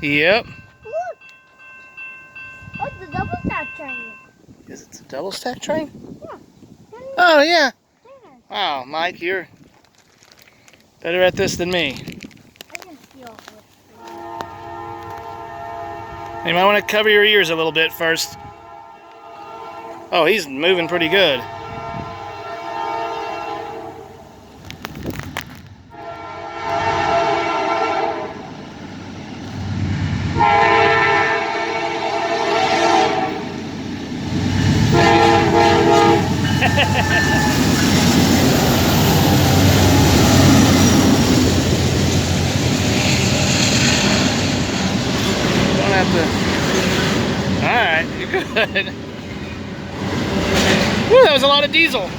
Yep. Look. Oh, it's a double stack train. Is it a double stack train? Yeah. Oh, yeah. There. Wow, Mike, you're better at this than me. I can feel it. You might want to cover your ears a little bit first. Oh, he's moving pretty good. Don't have to. Alright, you're good. Woo, that was a lot of diesel.